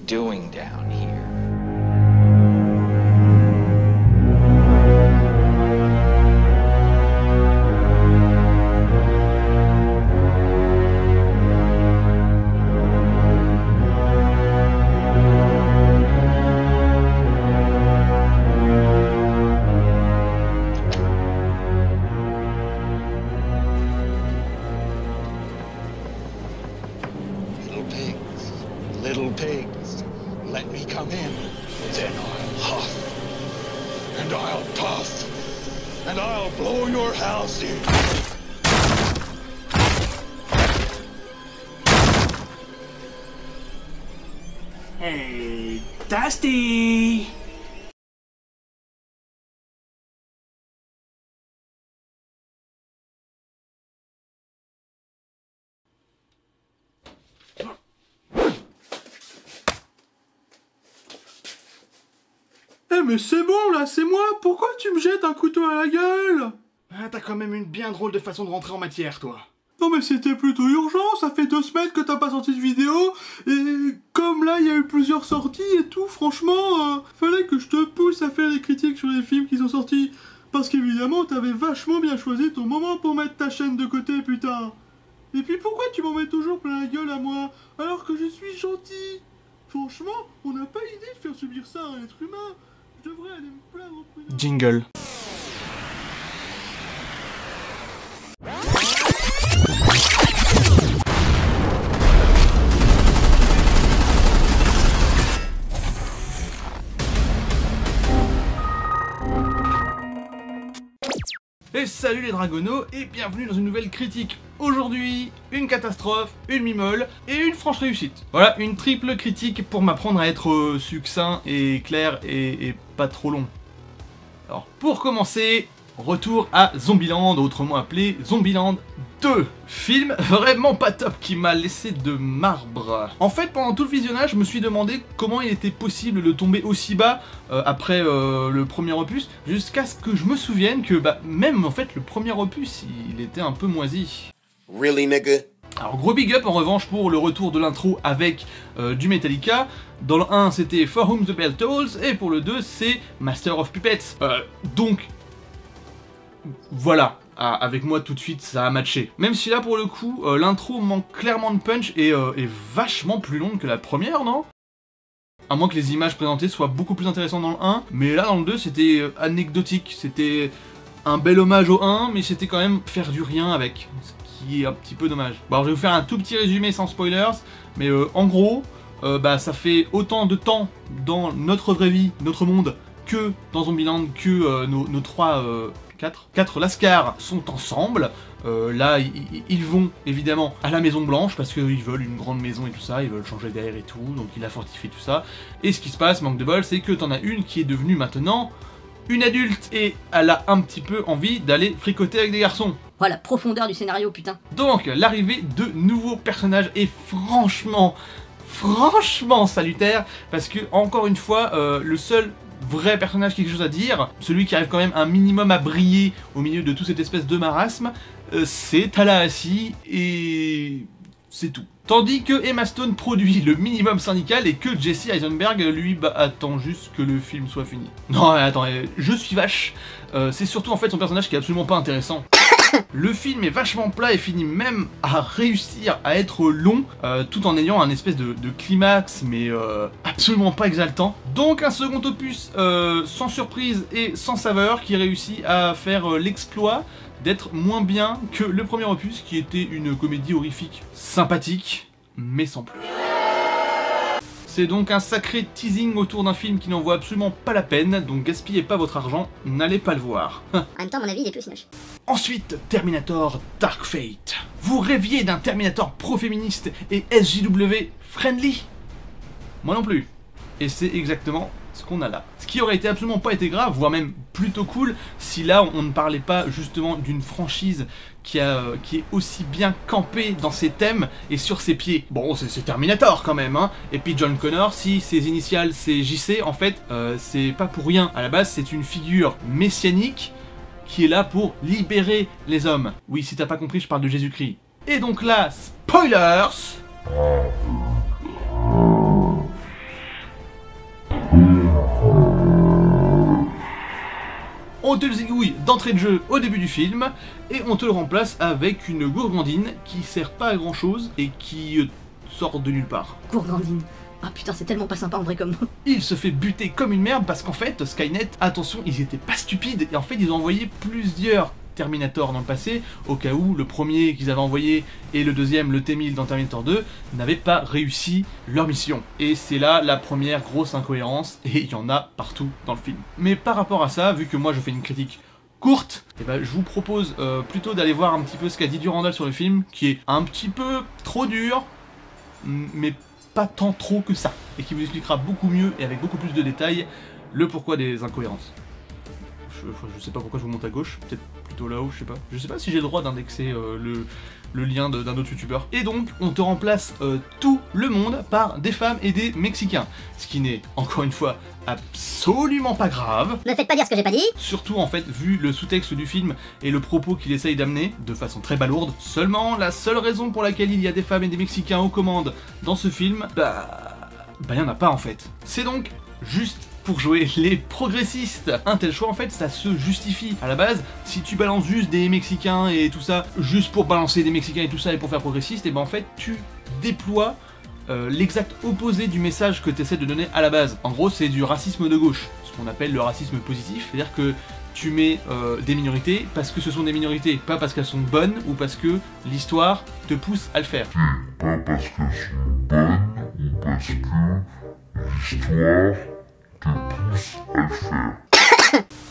doing down here? Little pigs, let me come in. Then I'll huff, and I'll puff, and I'll blow your house in. Hey, Dusty! Eh mais c'est bon là, c'est moi, pourquoi tu me jettes un couteau à la gueule? Ah, t'as quand même une bien drôle de façon de rentrer en matière, toi. Non mais c'était plutôt urgent, ça fait 2 semaines que t'as pas sorti de vidéo, et comme là il y a eu plusieurs sorties et tout, franchement, fallait que je te pousse à faire des critiques sur les films qui sont sortis. Parce qu'évidemment t'avais vachement bien choisi ton moment pour mettre ta chaîne de côté, putain. Et puis pourquoi tu m'en mets toujours plein la gueule à moi, alors que je suis gentil? Franchement, on n'a pas idée de faire subir ça à un être humain. Je devrais aller me plaindre au prud'homme. Jingle. Et salut les dragonos et bienvenue dans une nouvelle critique. Aujourd'hui, une catastrophe, une mimole et une franche réussite. Voilà, une triple critique pour m'apprendre à être succinct et clair et pas trop long. Alors, pour commencer, retour à Zombieland, autrement appelé Zombieland 2. Film vraiment pas top qui m'a laissé de marbre. En fait, pendant tout le visionnage, je me suis demandé comment il était possible de tomber aussi bas après le premier opus, jusqu'à ce que je me souvienne que même en fait le premier opus, il était un peu moisi. Really, nigga? Alors gros big up en revanche pour le retour de l'intro avec du Metallica. Dans le 1 c'était For Whom the Bell Tolls et pour le 2 c'est Master of Puppets. Donc voilà, avec moi tout de suite ça a matché. Même si là pour le coup l'intro manque clairement de punch et est vachement plus longue que la première, non? À moins que les images présentées soient beaucoup plus intéressantes dans le 1, mais là dans le 2 c'était anecdotique, c'était un bel hommage au 1, mais c'était quand même faire du rien avec, ce qui est un petit peu dommage. Bon alors je vais vous faire un tout petit résumé sans spoilers, mais en gros, ça fait autant de temps dans notre vraie vie, notre monde, que dans Zombieland, que nos trois... 4 Lascars sont ensemble. Là, ils vont évidemment à la Maison Blanche parce qu'ils veulent une grande maison et tout ça, ils veulent changer d'air et tout, donc il a fortifié tout ça. Et ce qui se passe, manque de bol, c'est que t'en as une qui est devenue maintenant une adulte et elle a un petit peu envie d'aller fricoter avec des garçons. Oh la profondeur du scénario, putain. Donc, l'arrivée de nouveaux personnages est franchement salutaire parce que, encore une fois, le seul vrai personnage qui a quelque chose à dire, celui qui arrive quand même un minimum à briller au milieu de toute cette espèce de marasme, c'est Tallahassee et c'est tout. Tandis que Emma Stone produit le minimum syndical et que Jesse Eisenberg, lui, attend juste que le film soit fini. Non, attends, je suis vache. C'est surtout en fait son personnage qui est absolument pas intéressant. Le film est vachement plat et finit même à réussir à être long, tout en ayant un espèce de climax, mais absolument pas exaltant. Donc un second opus sans surprise et sans saveur qui réussit à faire l'exploit d'être moins bien que le premier opus qui était une comédie horrifique sympathique, mais sans plus. C'est donc un sacré teasing autour d'un film qui n'en vaut absolument pas la peine, donc gaspillez pas votre argent, n'allez pas le voir. En même temps, à mon avis, il est plus sinoche. Ensuite, Terminator Dark Fate. Vous rêviez d'un Terminator pro-féministe et SJW friendly? Moi non plus. Et c'est exactement ce qu'on a là. Ce qui aurait été absolument pas été grave, voire même plutôt cool, si là on ne parlait pas justement d'une franchise qui est aussi bien campée dans ses thèmes et sur ses pieds. Bon, c'est Terminator quand même, hein. Et puis John Connor, si ses initiales c'est JC, en fait, c'est pas pour rien. À la base, c'est une figure messianique qui est là pour libérer les hommes. Oui, si t'as pas compris, je parle de Jésus-Christ. Et donc là, spoilers! on te le zigouille d'entrée de jeu au début du film, et on te le remplace avec une gourgandine qui sert pas à grand chose et qui sort de nulle part. Gourgandine. Ah putain, c'est tellement pas sympa en vrai comme nom. Il se fait buter comme une merde parce qu'en fait, Skynet, attention, ils étaient pas stupides, et en fait ils ont envoyé plusieurs Terminator dans le passé, au cas où le premier qu'ils avaient envoyé et le deuxième, le T-1000 dans Terminator 2, n'avaient pas réussi leur mission. Et c'est là la première grosse incohérence, et il y en a partout dans le film. Mais par rapport à ça, vu que moi je fais une critique courte, et ben, je vous propose plutôt d'aller voir un petit peu ce qu'a dit Durandal sur le film, qui est un petit peu trop dur, mais pas tant trop que ça, et qui vous expliquera beaucoup mieux et avec beaucoup plus de détails le pourquoi des incohérences. Je sais pas pourquoi je vous monte à gauche, peut-être plutôt là-haut, je sais pas. Je sais pas si j'ai le droit d'indexer le lien d'un autre youtubeur. Et donc, on te remplace tout le monde par des femmes et des Mexicains. Ce qui n'est, encore une fois, absolument pas grave. Me faites pas dire ce que j'ai pas dit. Surtout, en fait, vu le sous-texte du film et le propos qu'il essaye d'amener, de façon très balourde. Seulement, la seule raison pour laquelle il y a des femmes et des Mexicains aux commandes dans ce film, il y en a pas, en fait. C'est donc juste pour jouer les progressistes. Un tel choix, en fait, ça se justifie. À la base, si tu balances juste des Mexicains et tout ça, juste pour balancer des Mexicains et tout ça et pour faire progressiste, et ben en fait, tu déploies l'exact opposé du message que tu essaies de donner à la base. En gros, c'est du racisme de gauche, ce qu'on appelle le racisme positif, c'est-à-dire que tu mets des minorités parce que ce sont des minorités, pas parce qu'elles sont bonnes ou parce que l'histoire te pousse à le faire. Pas parce qu'elles sont bonnes ou parce que l'histoire te pousse à le faire.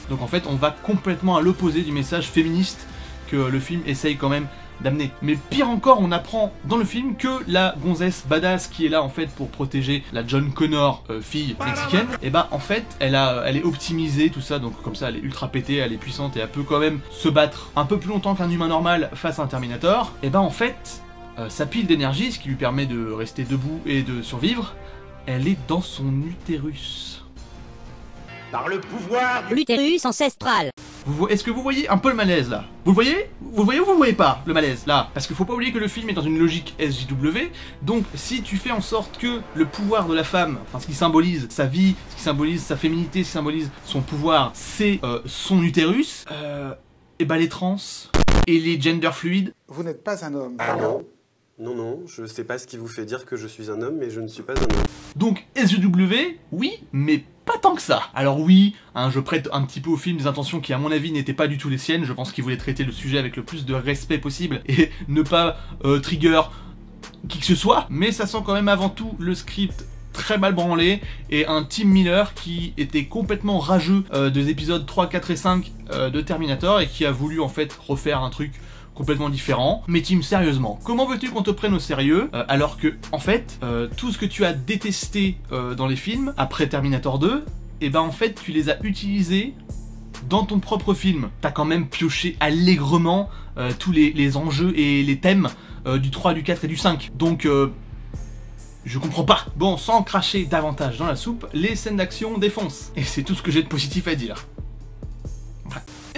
Donc en fait, on va complètement à l'opposé du message féministe que le film essaye quand même d'amener. Mais pire encore, on apprend dans le film que la gonzesse badass qui est là en fait pour protéger la John Connor, fille mexicaine, et bah en fait, elle est optimisée, tout ça, donc comme ça elle est ultra pétée, elle est puissante et elle peut quand même se battre un peu plus longtemps qu'un humain normal face à un Terminator. Et bah en fait, sa pile d'énergie, ce qui lui permet de rester debout et de survivre, elle est dans son utérus. Par le pouvoir de l'utérus ancestral. Est-ce que vous voyez un peu le malaise là? Vous le voyez? Vous le voyez ou vous le voyez pas, le malaise là? Parce qu'il faut pas oublier que le film est dans une logique SJW, donc si tu fais en sorte que le pouvoir de la femme, enfin ce qui symbolise sa vie, ce qui symbolise sa féminité, ce qui symbolise son pouvoir, c'est son utérus, et bah les trans et les gender fluides... Vous n'êtes pas un homme. Ah non. Non, je sais pas ce qui vous fait dire que je suis un homme, mais je ne suis pas un homme. Donc SJW, oui, mais pas tant que ça. Alors oui, hein, je prête un petit peu au film des intentions qui à mon avis n'étaient pas du tout les siennes, je pense qu'il voulait traiter le sujet avec le plus de respect possible et ne pas trigger qui que ce soit, mais ça sent quand même avant tout le script très mal branlé et un Tim Miller qui était complètement rageux des épisodes 3, 4 et 5 de Terminator et qui a voulu en fait refaire un truc complètement différent. Mais Tim, sérieusement, comment veux-tu qu'on te prenne au sérieux alors que, en fait, tout ce que tu as détesté dans les films, après Terminator 2, et ben en fait, tu les as utilisés dans ton propre film. T'as quand même pioché allègrement tous les enjeux et les thèmes du 3, du 4 et du 5. Donc, je comprends pas. Bon, sans cracher davantage dans la soupe, les scènes d'action défoncent. Et c'est tout ce que j'ai de positif à dire.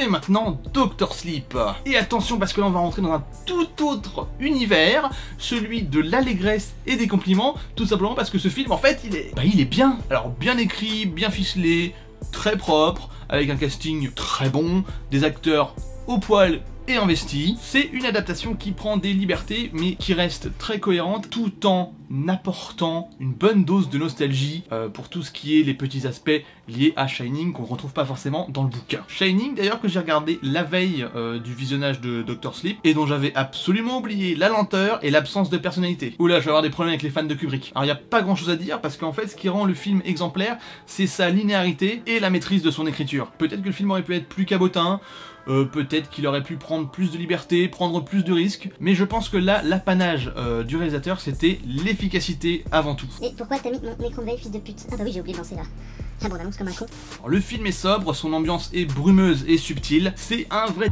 Et maintenant, Dr. Sleep. Et attention parce que là on va rentrer dans un tout autre univers, celui de l'allégresse et des compliments, tout simplement parce que ce film en fait il est bien. Alors bien écrit, bien ficelé, très propre, avec un casting très bon, des acteurs au poil et investis. C'est une adaptation qui prend des libertés mais qui reste très cohérente tout en apportant une bonne dose de nostalgie pour tout ce qui est les petits aspects liés à Shining qu'on retrouve pas forcément dans le bouquin. Shining d'ailleurs que j'ai regardé la veille du visionnage de Dr. Sleep et dont j'avais absolument oublié la lenteur et l'absence de personnalité. Oula, je vais avoir des problèmes avec les fans de Kubrick. Alors il n'y a pas grand chose à dire parce qu'en fait ce qui rend le film exemplaire c'est sa linéarité et la maîtrise de son écriture. Peut-être que le film aurait pu être plus cabotin, peut-être qu'il aurait pu prendre plus de liberté, prendre plus de risques, mais je pense que là, l'apanage du réalisateur, c'était l'efficacité avant tout. Et pourquoi t'as mis mon écran de veille, fils de pute? Ah bah oui, j'ai oublié de lancer là. Ah bon, on annonce comme un con. Alors, le film est sobre, son ambiance est brumeuse et subtile, c'est un vrai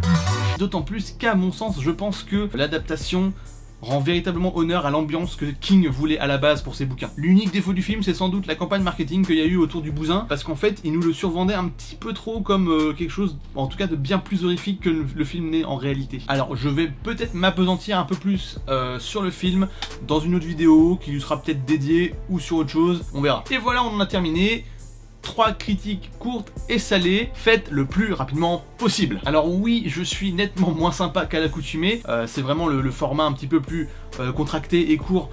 d'autant plus qu'à mon sens, je pense que l'adaptation rend véritablement honneur à l'ambiance que King voulait à la base pour ses bouquins. L'unique défaut du film, c'est sans doute la campagne marketing qu'il y a eu autour du bousin, parce qu'en fait, il nous le survendait un petit peu trop comme quelque chose, en tout cas, de bien plus horrifique que le film n'est en réalité. Alors, je vais peut-être m'apesantir un peu plus sur le film dans une autre vidéo qui lui sera peut-être dédiée ou sur autre chose, on verra. Et voilà, on en a terminé. 3 critiques courtes et salées, faites le plus rapidement possible. Alors oui, je suis nettement moins sympa qu'à l'accoutumée, c'est vraiment le format un petit peu plus contracté et court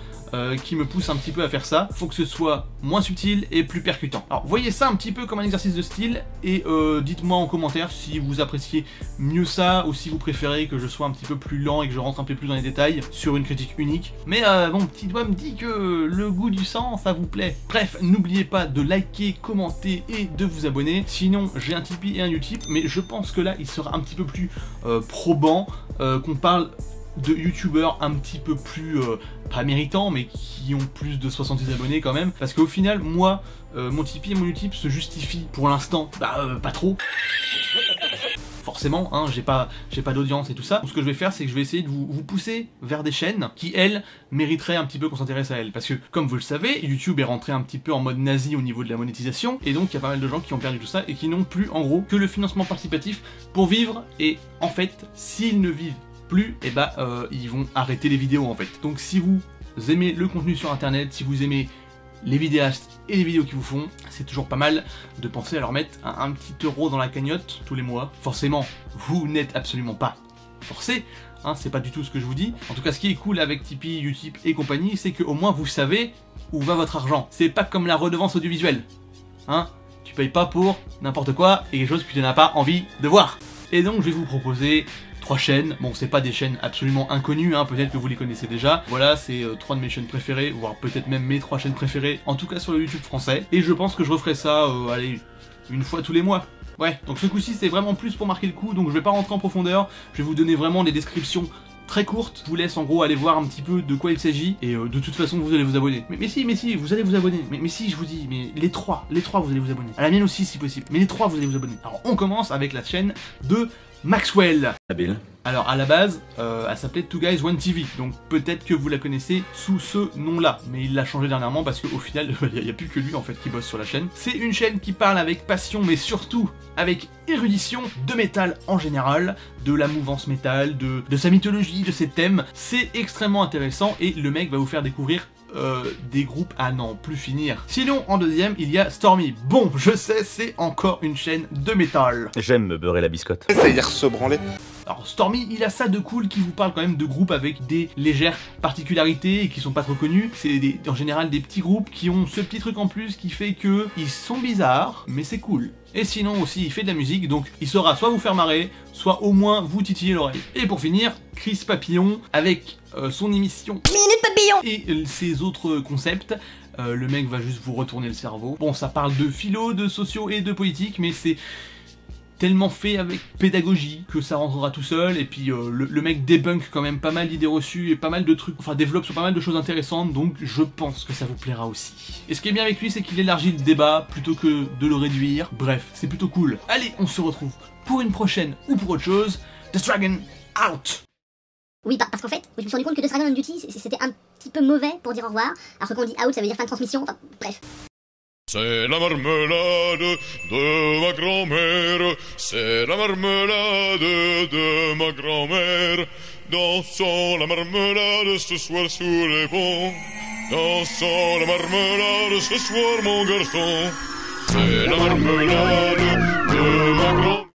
qui me pousse un petit peu à faire ça. Faut que ce soit moins subtil et plus percutant. Alors voyez ça un petit peu comme un exercice de style et dites-moi en commentaire si vous appréciez mieux ça ou si vous préférez que je sois un petit peu plus lent et que je rentre un peu plus dans les détails sur une critique unique. Mais mon petit doigt me dit que le goût du sang ça vous plaît. Bref, n'oubliez pas de liker, commenter et de vous abonner. Sinon j'ai un Tipeee et un Utip, mais je pense que là il sera un petit peu plus probant qu'on parle de youtubeurs un petit peu plus pas méritants mais qui ont plus de 66 abonnés quand même, parce qu'au final moi mon Tipeee et mon Utip se justifient pour l'instant pas trop forcément, hein, j'ai pas d'audience et tout ça. Donc ce que je vais faire, c'est que je vais essayer de vous pousser vers des chaînes qui, elles, mériteraient un petit peu qu'on s'intéresse à elles. Parce que, comme vous le savez, YouTube est rentré un petit peu en mode nazi au niveau de la monétisation, et donc il y a pas mal de gens qui ont perdu tout ça, et qui n'ont plus, en gros, que le financement participatif pour vivre, et en fait, s'ils ne vivent plus, et ils vont arrêter les vidéos, en fait. Donc si vous aimez le contenu sur Internet, si vous aimez les vidéastes et les vidéos qu'ils vous font, c'est toujours pas mal de penser à leur mettre un petit euro dans la cagnotte tous les mois. Forcément, vous n'êtes absolument pas forcé, hein, c'est pas du tout ce que je vous dis. En tout cas, ce qui est cool avec Tipeee, Utip et compagnie, c'est qu'au moins vous savez où va votre argent. C'est pas comme la redevance audiovisuelle, hein, tu payes pas pour n'importe quoi et quelque chose que tu n'as pas envie de voir. Et donc je vais vous proposer 3 chaînes, bon c'est pas des chaînes absolument inconnues, hein, peut-être que vous les connaissez déjà. Voilà, c'est 3 de mes chaînes préférées, voire peut-être même mes 3 chaînes préférées, en tout cas sur le YouTube français. Et je pense que je referai ça, allez, une fois tous les mois. Ouais, donc ce coup-ci c'est vraiment plus pour marquer le coup, donc je vais pas rentrer en profondeur, je vais vous donner vraiment des descriptions très courtes. Je vous laisse en gros aller voir un petit peu de quoi il s'agit, et de toute façon vous allez vous abonner. Mais si, vous allez vous abonner, mais si je vous dis, mais les trois vous allez vous abonner. À la mienne aussi si possible, mais les 3 vous allez vous abonner. Alors on commence avec la chaîne de Maxwell. Habile. Alors à la base, elle s'appelait Two Guys One TV, donc peut-être que vous la connaissez sous ce nom-là, mais il l'a changé dernièrement parce qu'au final, il n'y a plus que lui en fait qui bosse sur la chaîne. C'est une chaîne qui parle avec passion, mais surtout avec érudition de métal en général, de la mouvance métal, de sa mythologie, de ses thèmes. C'est extrêmement intéressant et le mec va vous faire découvrir des groupes à n'en plus finir. Sinon, en deuxième, il y a Stormy. Bon, je sais, c'est encore une chaîne de métal. J'aime me beurrer la biscotte. C'est-à-dire se branler. Alors Stormy, il a ça de cool qui vous parle quand même de groupes avec des légères particularités et qui sont pas trop connus. C'est en général des petits groupes qui ont ce petit truc en plus qui fait que ils sont bizarres, mais c'est cool. Et sinon aussi, il fait de la musique, donc il saura soit vous faire marrer, soit au moins vous titiller l'oreille. Et pour finir, Chris Papillon, avec son émission Minute Papillon et ses autres concepts. Le mec va juste vous retourner le cerveau. Bon, ça parle de philo, de sociaux et de politique, mais c'est tellement fait avec pédagogie que ça rentrera tout seul, et puis le mec débunk quand même pas mal d'idées reçues et pas mal de trucs, enfin développe sur pas mal de choses intéressantes, donc je pense que ça vous plaira aussi. Et ce qui est bien avec lui, c'est qu'il élargit le débat plutôt que de le réduire. Bref, c'est plutôt cool. Allez, on se retrouve pour une prochaine ou pour autre chose. The Dragon out. Oui, parce qu'en fait, je me suis rendu compte que The Dragon on Duty, c'était un petit peu mauvais pour dire au revoir, alors que quand on dit out, ça veut dire fin de transmission, enfin bref. C'est la marmelade de ma grand-mère, c'est la marmelade de ma grand-mère. Dansons la marmelade ce soir sous les ponts, dansons la marmelade ce soir mon garçon. C'est la marmelade de ma grand-mère.